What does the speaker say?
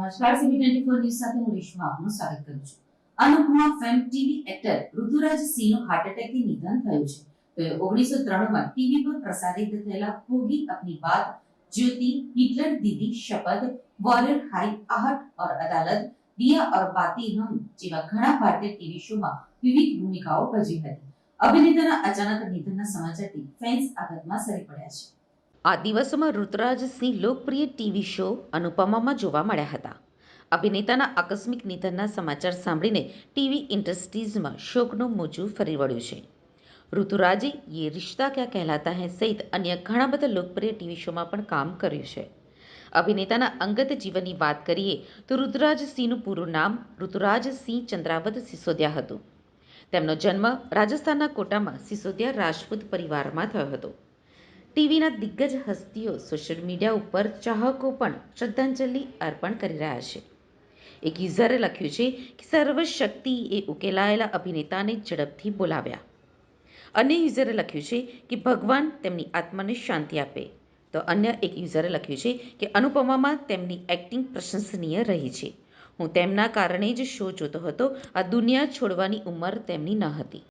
નમસ્કાર, CB24 news સાથે હું રેશમા આપનું સ્વાગત કરું છું. Anupama fame TV actor Rituraj સિંહનું હાર્ટ એટેકથી નિધન થયું છે. તો 1993 માં ટીવી પર પ્રસારિત થયેલા હોગી અપની બાત, જ્યોતિ, હિટલર દીદી, શપથ, વોરિયર હાઈ, आहट और अदालत, दिया और बाती हम જેવા ઘણા ભારતીય ટીવી શોમાં વિવિધ ભૂમિકાઓ ભજવી હતી. અભિનેતાના અચાનક નિધનના સમાચારથી ફેન્સ આઘાતમાં સરી પડ્યા છે. આ દિવસોમાં ઋતુરાજ સિંહ લોકપ્રિય ટીવી શો અનુપમામાં જોવા મળ્યા હતા. અભિનેતાના આકસ્મિક નિધનના સમાચાર સાંભળીને ટીવી ઇન્ડસ્ટ્રીઝમાં શોકનું મોજું ફરી વળ્યું છે. ઋતુરાજે યે રિશ્તા ક્યા કહેલાતા હૈ સહિત અન્ય ઘણા બધા લોકપ્રિય ટીવી શોમાં પણ કામ કર્યું છે. અભિનેતાના અંગત જીવનની વાત કરીએ તો ઋતુરાજ સિંહનું પૂરું નામ ઋતુરાજ સિંહ ચંદ્રાવત સિસોદિયા હતું. તેમનો જન્મ રાજસ્થાનના કોટામાં સિસોદિયા રાજપૂત પરિવારમાં થયો હતો. ટીવીના દિગ્ગજ હસ્તીઓ સોશિયલ મીડિયા ઉપર ચાહકો પણ શ્રદ્ધાંજલિ અર્પણ કરી રહ્યા છે. એક યુઝરે લખ્યું છે કે સર્વશક્તિ એ ઉકેલાયેલા અભિનેતાને ઝડપથી બોલાવ્યા. અન્ય યુઝરે લખ્યું છે કે ભગવાન તેમની આત્માને શાંતિ આપે. તો અન્ય એક યુઝરે લખ્યું છે કે અનુપમામાં તેમની એક્ટિંગ પ્રશંસનીય રહી છે. હું તેમના કારણે જ શો જોતો હતો. આ દુનિયા છોડવાની ઉંમર તેમની ન હતી.